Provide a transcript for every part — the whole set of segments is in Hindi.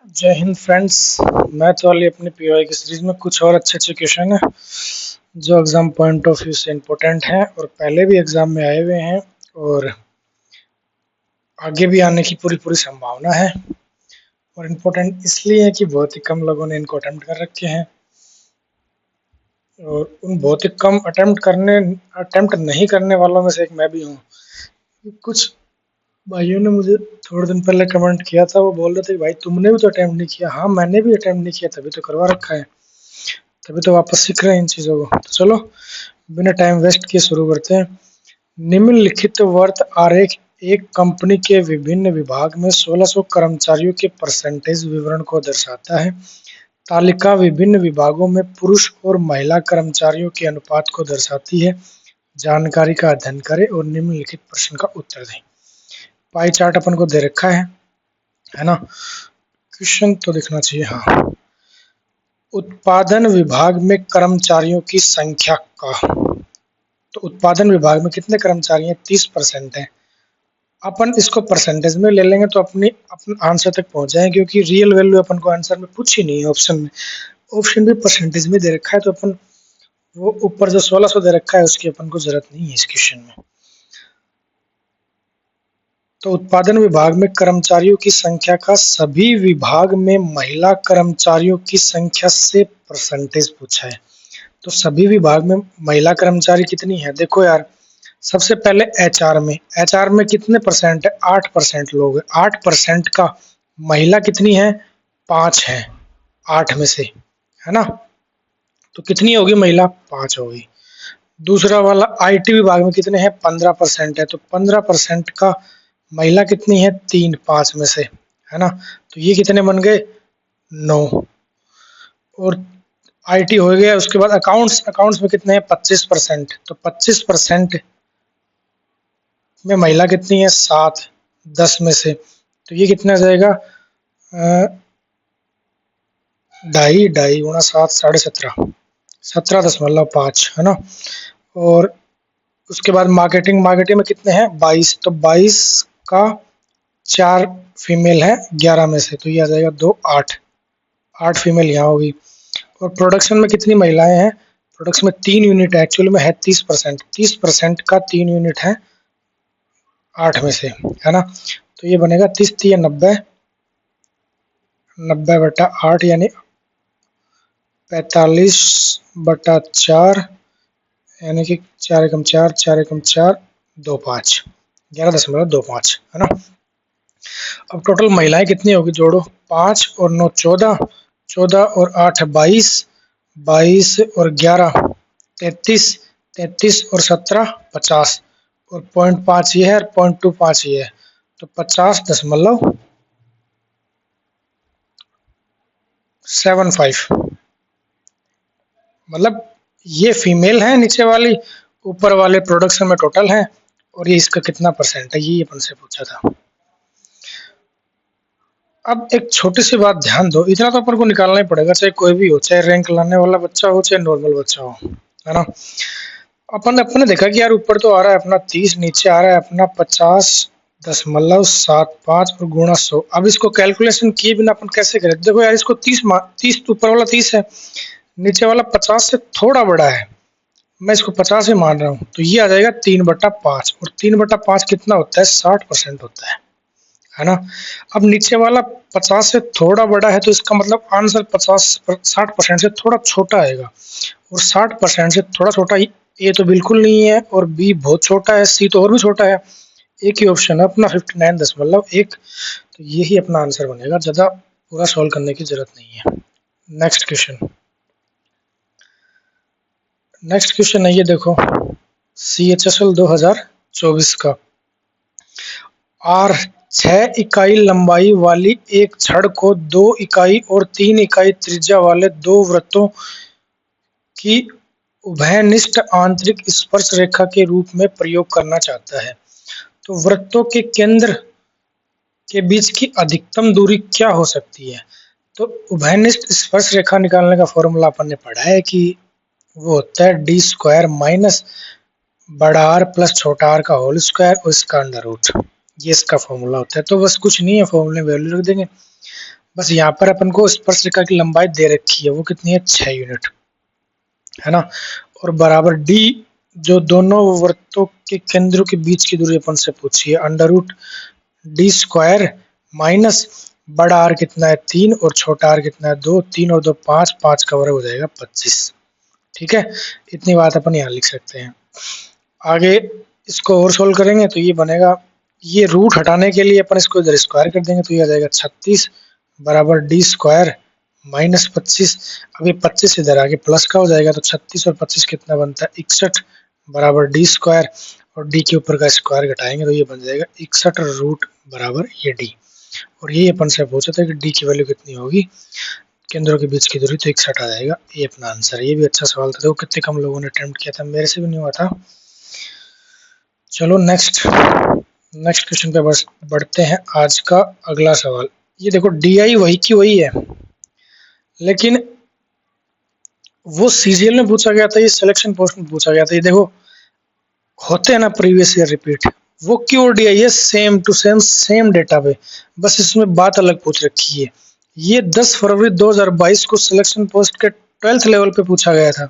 जय हिंद फ्रेंड्स। मैथ वाली अपनी पीओआई की सीरीज में कुछ और अच्छे अच्छे क्वेश्चन है जो एग्जाम पॉइंट ऑफ व्यू से इम्पोर्टेंट हैं और पहले भी एग्जाम में आए हुए हैं और आगे भी आने की पूरी पूरी संभावना है। और इम्पोर्टेंट इसलिए है कि बहुत ही कम लोगों ने इनको अटेम्प्ट कर रखे हैं और उन बहुत ही कम अटेम्प्ट नहीं करने वालों में से एक मैं भी हूँ। कुछ भाइयों ने मुझे थोड़े दिन पहले कमेंट किया था, वो बोल रहे थे भाई तुमने भी तो अटेम्प्ट नहीं किया। हाँ, मैंने भी अटेम्प्ट नहीं किया, तभी तो करवा रखा है, तभी तो वापस सीख रहे हैं इन चीज़ों को। तो चलो बिना टाइम वेस्ट किए शुरू करते हैं। निम्नलिखित वर्त आरेख एक कंपनी के विभिन्न विभाग में 1600 कर्मचारियों के परसेंटेज विवरण को दर्शाता है। तालिका विभिन्न विभागों में पुरुष और महिला कर्मचारियों के अनुपात को दर्शाती है। जानकारी का अध्ययन करें और निम्नलिखित प्रश्न का उत्तर दें। पाई चार्ट अपन को दे रखा है ना। क्वेश्चन तो दिखना चाहिए। हाँ, उत्पादन विभाग में कर्मचारियों की संख्या का, तो उत्पादन विभाग में कितने कर्मचारी हैं? 30% हैं। अपन इसको परसेंटेज में ले लेंगे तो अपने आंसर तक पहुंच जाएंगे, क्योंकि रियल वैल्यू अपन को आंसर में पूछी नहीं है। ऑप्शन भी परसेंटेज में दे रखा है, तो अपन वो ऊपर जो 1600 दे रखा है उसकी अपन को जरूरत नहीं है इस क्वेश्चन में। तो उत्पादन विभाग में कर्मचारियों की संख्या का सभी विभाग में महिला कर्मचारियों की संख्या से परसेंटेज पूछा है। तो सभी विभाग में महिला कर्मचारी कितनी है? देखो यार, सबसे पहले एचआर में कितने परसेंट है? 8% लोग है। 8% का महिला कितनी है? 5 है 8 में से, है ना। तो कितनी होगी महिला? 5 होगी। दूसरा वाला आईटी विभाग में कितने हैं? 15% है। तो 15% का महिला कितनी है? 3 5 में से, है ना। तो ये कितने बन गए? 9। और आईटी हो गया। उसके बाद अकाउंट्स में कितने हैं? 25%। तो 25% में महिला कितनी है? 7 10 में से। तो ये कितना आ जाएगा? 2.5 गुणा 7 17.5 17.5, है ना। और उसके बाद मार्केटिंग में कितने हैं? 22। तो 22 का 4 फीमेल है 11 में से, तो ये आ जाएगा 2 8 8 फीमेल यहाँ होगी। और प्रोडक्शन में कितनी महिलाएं हैं? प्रोडक्शन में 3 यूनिट है, एक्चुअली में है 30%। 30% का 3 यूनिट है 8 में से, है ना। तो ये बनेगा 30 3 90 90/8 यानी 45/4 यानी कि 4 एकम 4 4 एकम 4 2 5 11.25, है ना। अब टोटल महिलाएं कितनी होगी? जोड़ो, 5 और 9 14, 14 और 8 22, 22 और 11 33, 33 और 17 50, और 0.5 ये है और 0.25 ये है। तो 50.75, मतलब ये फीमेल है नीचे वाली, ऊपर वाले प्रोडक्शन में टोटल है, और ये इसका कितना परसेंट है, ये अपन से पूछा था। अब एक छोटी सी बात ध्यान दो, इतना तो अपन को निकालना ही पड़ेगा, चाहे कोई भी हो, चाहे रैंक लाने वाला बच्चा हो चाहे नॉर्मल बच्चा हो, है ना। अपन अपने देखा कि यार ऊपर तो आ रहा है अपना 30, नीचे आ रहा है अपना 50.75 और गुणा 100। अब इसको कैलकुलेशन किए बिना अपन कैसे करें? देखो यार, इसको 30 ऊपर वाला 30 है, नीचे वाला 50 से थोड़ा बड़ा है, मैं इसको 50 ही मान रहा हूँ। तो ये आ जाएगा 3/5, और 3/5 कितना होता है? 60% होता है ना। अब नीचे वाला 50 से थोड़ा बड़ा है, तो इसका मतलब आंसर 60% से थोड़ा छोटा आएगा, और 60% से थोड़ा छोटा ए तो बिल्कुल नहीं है, और बी बहुत छोटा है, सी तो और भी छोटा है। एक ही ऑप्शन है अपना 59.1। तो यही अपना आंसर बनेगा, ज़्यादा पूरा सॉल्व करने की जरूरत नहीं है। नेक्स्ट क्वेश्चन है ये देखो, CHSL 2024 का। आर 6 इकाई लंबाई वाली एक छड़ को 2 इकाई और 3 इकाई त्रिज्या वाले 2 वृत्तों की उभयनिष्ठ आंतरिक स्पर्श रेखा के रूप में प्रयोग करना चाहता है। तो वृत्तों के केंद्र के बीच की अधिकतम दूरी क्या हो सकती है? तो उभयनिष्ठ स्पर्श रेखा निकालने का फॉर्मूला अपन ने पढ़ा है कि वो होता है d² माइनस बड़ा आर प्लस छोटा आर का होल स्क्वायर और इसका अंडर रूट। ये इसका फॉर्मूला होता है। तो बस कुछ नहीं है, फॉर्मूले में वैल्यू रख देंगे। बस यहाँ पर अपन को स्पर्शरेखा की लंबाई दे रखी है, वो कितनी है 6 यूनिट, है ना। और बराबर डी, जो दोनों वृत्तों के केंद्रों के बीच की दूरी अपन से पूछी है, √d² माइनस बड़ा आर कितना है 3 और छोटा आर कितना है 2, 3 और 2 5, 5 का वर्ग हो जाएगा 25। ठीक है, इतनी बात अपन यहाँ लिख सकते हैं। आगे इसको और सोल्व करेंगे तो ये बनेगा, ये रूट हटाने के लिए अपन इसको इधर स्क्वायर कर देंगे तो ये आ जाएगा 36 बराबर d² माइनस 25। अब ये 25 इधर आगे प्लस का हो जाएगा तो 36 और 25 कितना बनता है 61 बराबर d² और d के ऊपर का स्क्वायर घटाएंगे तो ये बन जाएगा 61 रूट बराबर ये d। और ये अपन से पूछा था कि d की वैल्यू कितनी होगी केंद्रों के बीच की दूरी, तो 61 आ जाएगा। ये अपना आंसर है। ये भी अच्छा सवाल था, देखो कितने कम लोगों ने अटेम्प्ट किया था, मेरे से भी नहीं हुआ था। चलो नेक्स्ट क्वेश्चन पे बढ़ते हैं। आज का अगला सवाल, ये देखो DI वही की वही है, लेकिन वो CGL में पूछा गया था, ये सिलेक्शन पोस्ट में पूछा गया था। ये देखो होते हैं ना प्रीवियस ईयर रिपीट, वो क्यों DI है same to same, same data पे, बस इसमें बात अलग पूछ रखी है। ये 10 फरवरी 2022 को सिलेक्शन पोस्ट के 12th लेवल पे पूछा गया था,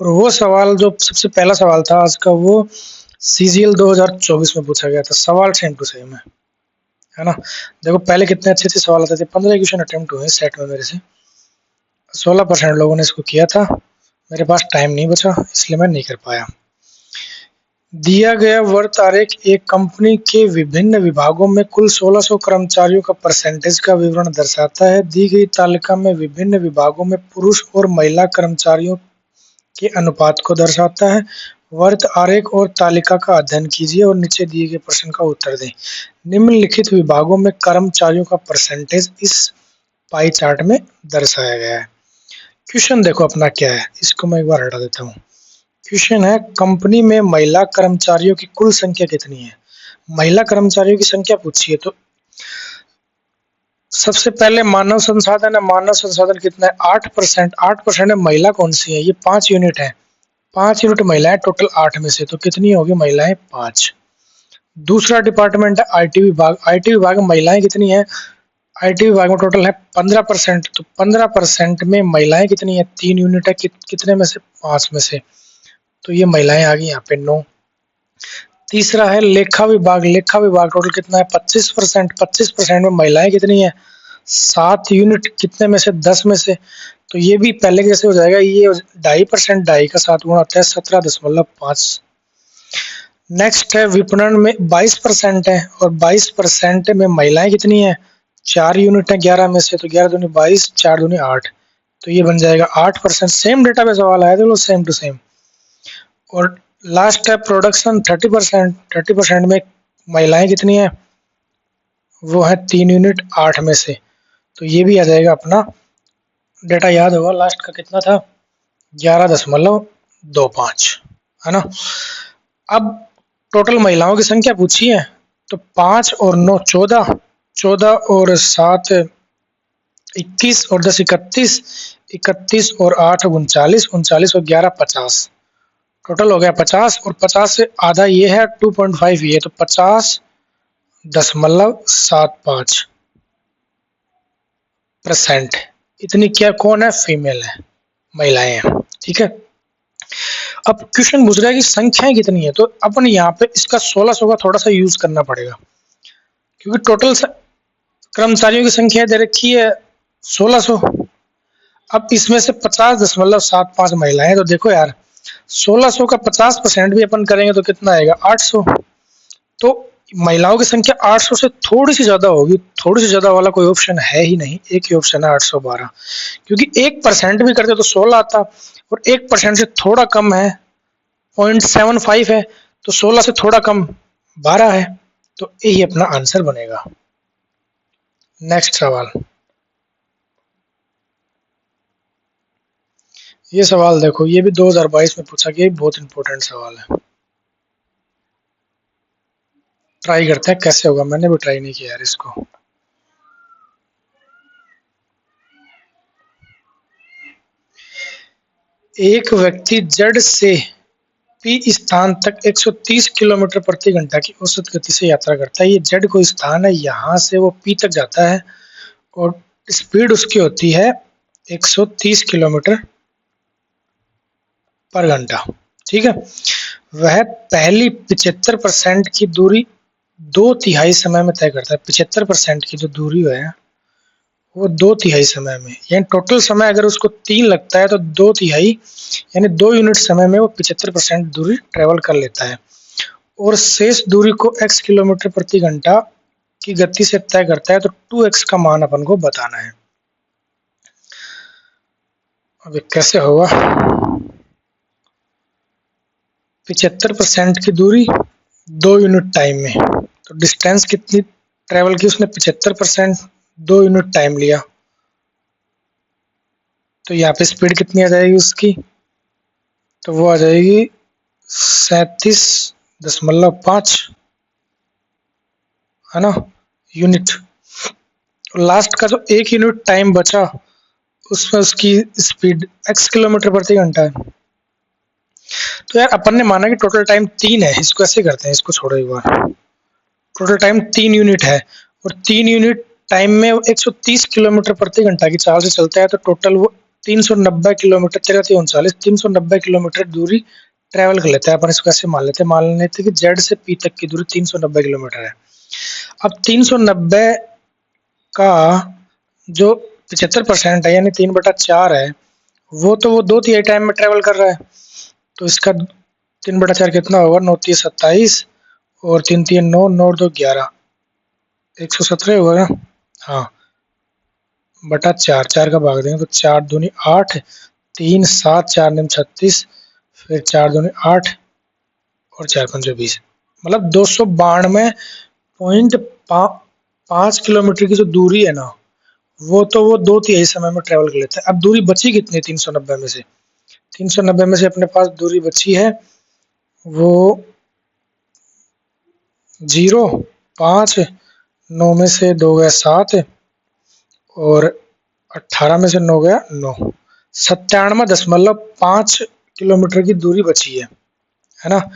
और वो सवाल जो सबसे पहला सवाल था आज का, वो CGL 2024 में पूछा गया था। सवाल सेम टू सेम है ना। देखो पहले कितने अच्छे अच्छे सवाल आते थे, 15 क्वेश्चन अटेम्प्ट हुए सेट में मेरे से, 16% लोगों ने इसको किया था। मेरे पास टाइम नहीं बचा इसलिए मैं नहीं कर पाया। दिया गया वर्त आरेख एक कंपनी के विभिन्न विभागों में कुल 1600 कर्मचारियों का परसेंटेज का विवरण दर्शाता है। दी गई तालिका में विभिन्न विभागों में पुरुष और महिला कर्मचारियों के अनुपात को दर्शाता है। वर्त आरेख और तालिका का अध्ययन कीजिए और नीचे दिए गए प्रश्न का उत्तर दें। निम्नलिखित विभागों में कर्मचारियों का परसेंटेज इस पाई चार्ट में दर्शाया गया है। क्वेश्चन देखो अपना क्या है, इसको मैं एक बार हटा देता हूँ। क्वेश्चन है, कंपनी में महिला कर्मचारियों की कुल संख्या कितनी है। महिला कर्मचारियों की संख्या पूछी है, तो सबसे पहले मानव संसाधन है। मानव संसाधन कितना है 8%। 8% में महिला कौन सी है, ये 5 यूनिट है। 5 यूनिट महिलाएं टोटल 8 में से, तो कितनी होगी महिलाएं 5। दूसरा डिपार्टमेंट है IT विभाग। IT विभाग में महिलाएं कितनी है, IT विभाग में टोटल है 15%, तो 15% में महिलाएं कितनी है 3 यूनिट है। कितने में से 5 में से, तो ये महिलाएं आ गई यहाँ पे 9। तीसरा है लेखा विभाग। लेखा विभाग टोटल कितना है 25%। 25% में महिलाएं कितनी है 7 यूनिट, कितने में से 10 में से, तो ये भी पहले कैसे हो जाएगा, ये 2.5%, 2.5 का 7 गुना होता है 17.5। नेक्स्ट है विपणन में 22% है, और 22% में महिलाएं कितनी है 4 यूनिट है 11 में से, तो 11 दूनी 22, 4 दूनी 8, तो ये बन जाएगा 8%। सेम डेटा पे सवाल आया था, सेम टू सेम। और लास्ट है प्रोडक्शन 30%। 30% में महिलाएं कितनी है, वो है 3 यूनिट 8 में से, तो ये भी आ जाएगा अपना डेटा। याद होगा लास्ट का कितना था 11.25, है ना। अब टोटल महिलाओं की संख्या पूछी है, तो 5 और 9 14, 14 और 7 21 और 10 31, 31 और 8 39, 39 और 11 50, टोटल हो गया 50। और 50 से आधा ये है 2.5 ये, तो 50.75%। इतनी क्या कौन है, फीमेल है, महिलाएं हैं। ठीक है, अब क्वेश्चन पूछ रहा है कि संख्याएं कितनी है, तो अपन यहाँ पे इसका 1600 का थोड़ा सा यूज करना पड़ेगा, क्योंकि टोटल कर्मचारियों की संख्या दे रखी है 1600। अब इसमें से 50.75 महिलाएं, तो देखो यार 1600 का 50% भी अपन करेंगे तो कितना आएगा 800, तो महिलाओं की संख्या 800 से थोड़ी सी ज्यादा होगी। थोड़ी सी ज्यादा वाला कोई ऑप्शन है ही नहीं, एक ही ऑप्शन है 812, क्योंकि 1% भी करते तो 16 आता, और 1% से थोड़ा कम है 0.75 है, तो 16 से थोड़ा कम 12 है, तो यही अपना आंसर बनेगा। नेक्स्ट सवाल, ये सवाल देखो, ये भी 2022 में पूछा गया, बहुत इंपॉर्टेंट सवाल है। ट्राई करते हैं कैसे होगा, मैंने भी ट्राई नहीं किया यार इसको। एक व्यक्ति जड़ से P स्थान तक 130 किलोमीटर प्रति घंटा की औसत गति से यात्रा करता है। ये जड़ कोई स्थान है, यहाँ से वो P तक जाता है, और स्पीड उसकी होती है 130 किलोमीटर पर घंटा। ठीक है, वह पहली 75% की दूरी 2/3 समय में तय करता है। 75% की जो दूरी है वो 2/3 समय में, यानी टोटल समय अगर उसको 3 लगता है तो 2/3 यानी 2 यूनिट समय में वो 75% दूरी ट्रेवल कर लेता है, और शेष दूरी को x किलोमीटर प्रति घंटा की गति से तय करता है। तो 2x का मान अपन को बताना है। अब ये कैसे होगा? 75% की दूरी 2 यूनिट टाइम में, तो डिस्टेंस कितनी ट्रेवल की उसने? 75%, 2 यूनिट टाइम लिया, तो यहाँ पे स्पीड कितनी आ जाएगी उसकी? तो वो आ जाएगी 37.5, है ना, यूनिट। लास्ट का जो 1 यूनिट टाइम बचा उसमें उसकी स्पीड x किलोमीटर प्रति घंटा है। तो यार अपन ने माना कि टोटल टाइम 3 है, इसको ऐसे करते हैं, इसको छोड़ो एक बार। टोटल टाइम 3 यूनिट है, और 3 यूनिट टाइम में 130 किलोमीटर प्रति घंटा की चाल से चलता है, तो टोटल वो 390 किलोमीटर, 39 390 किलोमीटर दूरी ट्रेवल कर लेता है। अपन इसको ऐसे मान लेते कि जेड से पी तक की दूरी 390 किलोमीटर है। अब 390 का जो 75% है, यानी 3/4 है, वो तो वो 2/3 टाइम में ट्रेवल कर रहा है। तो इसका 3/4 कितना होगा? 9×3 27, और 3×3 9, 9×2 11, 117 होगा ना? हाँ, बटा 4, 4 का भाग देंगे तो 4×2 8, 3 7, 4×9 36, फिर 4×2 8, और 4×5 20, मतलब 292.5 किलोमीटर की जो दूरी है ना, वो तो वो 2/3 समय में ट्रेवल कर लेता है। अब दूरी बची कितनी? 390 में से, 390 में से अपने पास दूरी बची है वो 0, 5, 9 में से 2 गया 7, और 18 में से 9 गया 9, 97.5 किलोमीटर की दूरी बची है ना।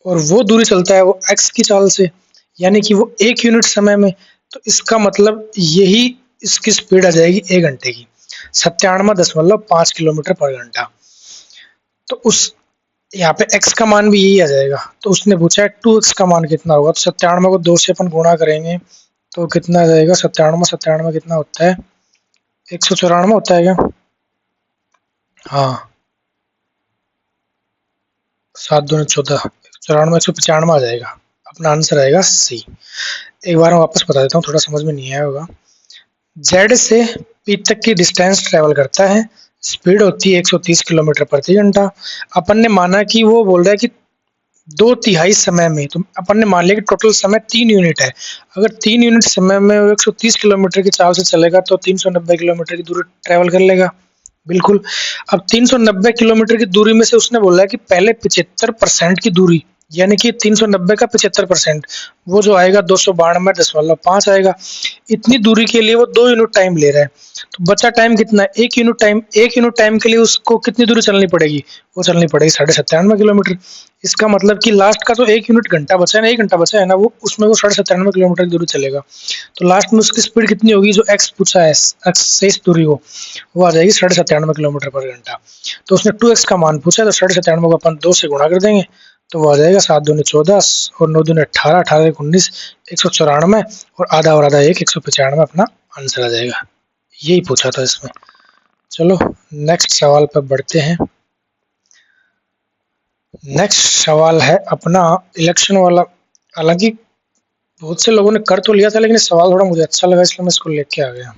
और वो दूरी चलता है वो x की चाल से, यानी कि वो 1 यूनिट समय में। तो इसका मतलब यही इसकी स्पीड आ जाएगी 1 घंटे की, 97.5 किलोमीटर पर घंटा। तो उस यहाँ पे x का मान भी यही आ जाएगा। तो उसने पूछा है 2x का मान कितना होगा, तो 97 को 2 से अपन गुणा करेंगे तो कितना आ जाएगा? 97 कितना होता है? 194 होता है क्या? हाँ, 7×2 14, 194, 195 आ जाएगा। अपना आंसर आएगा सी। एक बार मैं वापस बता देता हूँ, थोड़ा समझ में नहीं आया होगा। जेड से पी तक की डिस्टेंस ट्रेवल करता है, स्पीड होती है 130 किलोमीटर प्रति घंटा। अपन ने माना कि वो बोल रहा है कि 2/3 समय में, तो अपन ने मान लिया कि टोटल समय 3 यूनिट है। अगर 3 यूनिट समय में वो 130 किलोमीटर की चाल से चलेगा तो 390 किलोमीटर की दूरी ट्रेवल कर लेगा। बिल्कुल। अब 390 किलोमीटर की दूरी में से उसने बोला है कि पहले 75% की दूरी, यानी कि 390 का 75%, वो जो आएगा 292.5 आएगा। इतनी दूरी के लिए वो 2 यूनिट टाइम ले रहा है। तो बचा टाइम कितना है? 1 यूनिट टाइम। 1 यूनिट टाइम के लिए उसको कितनी दूरी चलनी पड़ेगी? वो चलनी पड़ेगी 97.5 किलोमीटर। इसका मतलब कि लास्ट का जो 1 यूनिट घंटा बचा है ना, 1 घंटा बचा है ना, वो उसमें वो 97.5 किलोमीटर की दूरी चलेगा। तो लास्ट में उसकी स्पीड कितनी होगी? जो एक्स पूछा है, एक्स शेष दूरी वो आ जाएगी 97.5 किलोमीटर पर घंटा। तो उसने 2x का मान पूछा, तो 97.5 को अपन 2 से गुणा कर देंगे तो वो आ जाएगा 7×2 14, और 9×2 18, 18×1 19, 194, और आधा 1, 195 अपना आंसर आ जाएगा। यही पूछा था इसमें। चलो नेक्स्ट सवाल पर बढ़ते हैं। नेक्स्ट सवाल है अपना इलेक्शन वाला। हालांकि बहुत से लोगों ने कर तो लिया था, लेकिन सवाल थोड़ा मुझे अच्छा लगा, इसलिए मैं इसको लेके आ गया।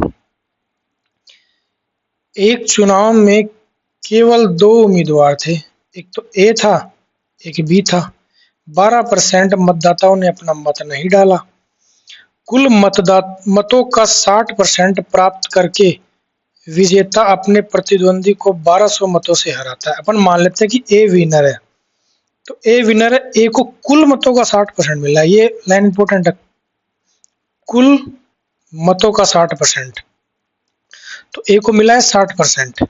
एक चुनाव में केवल 2 उम्मीदवार थे, एक तो ए था, एक बी था। 12% मतदाताओं ने अपना मत नहीं डाला। कुल मतों का 60% प्राप्त करके विजेता अपने प्रतिद्वंदी को 1200 मतों से हराता है। अपन मान लेते हैं कि ए विनर है, तो ए विनर है, ए को कुल मतों का 60% मिला है। ये लाइन इंपॉर्टेंट है, कुल मतों का 60%। तो ए को मिला है 60%,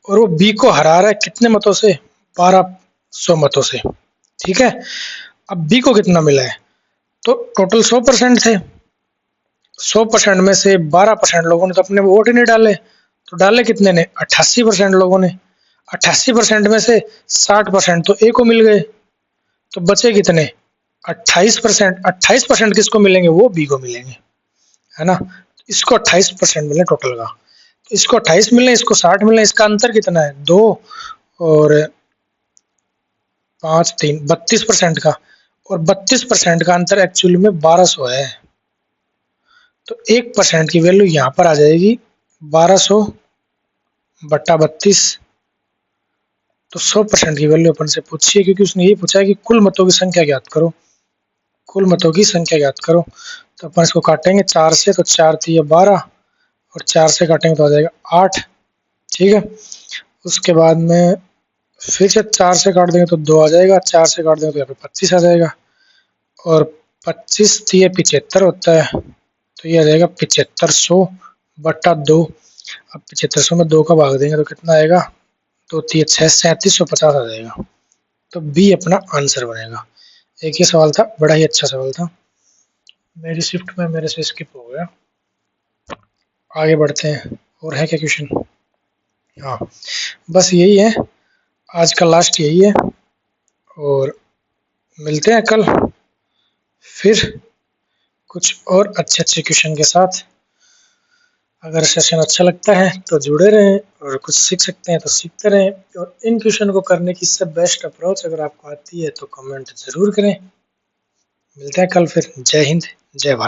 और वो बी को हरा रहा है कितने मतों से? 1200 मतों से। ठीक है, अब बी को कितना मिला है? तो टोटल 100% थे, 100% में से 12% लोगों ने तो अपने वोट ही नहीं डाले, तो डाले कितने ने? 88% लोगों ने। 88% में से 60% तो ए को मिल गए, तो बचे कितने? 28%। 28% किसको मिलेंगे? वो बी को मिलेंगे, है ना। इसको 28% मिले टोटल का, तो इसको 28 मिले, इसको 60 मिले। इसका अंतर कितना है? 2 और 5 3 32% का, और 32% का अंतर एक्चुअली में 1200 है। तो 1% की वैल्यू यहाँ पर आ जाएगी 1200 बट्टा 32। तो 100% की वैल्यू अपन से पूछी है, क्योंकि उसने ये पूछा है कि कुल मतों की संख्या ज्ञात करो। कुल मतों की संख्या ज्ञात करो, तो अपन इसको काटेंगे 4 से, तो 4 3 12, और 4 से काटेंगे तो आ जाएगा 8। ठीक है, उसके बाद में फिर से 4 से काट देंगे तो 2 आ जाएगा, 4 से काट देंगे तो यहाँ पे 25 आ जाएगा, और 25 3 75 होता है, तो ये आ जाएगा 7500 बट्टा 2। अब 7500 में 2 का भाग देंगे तो कितना आएगा? 2 3 6 3750 आ जाएगा। तो बी अपना आंसर बनेगा। एक ही सवाल था, बड़ा ही अच्छा सवाल था, मेरी शिफ्ट में मेरे से स्किप हो गया। आगे बढ़ते हैं, और है क्या क्वेश्चन? हाँ, बस यही है, आज का लास्ट यही है, और मिलते हैं कल फिर कुछ और अच्छे अच्छे क्वेश्चन के साथ। अगर सेशन अच्छा लगता है तो जुड़े रहें, और कुछ सीख सकते हैं तो सीखते रहें। और इन क्वेश्चन को करने की इससे बेस्ट अप्रोच अगर आपको आती है तो कमेंट जरूर करें। मिलते हैं कल फिर। जय हिंद, जय भारत।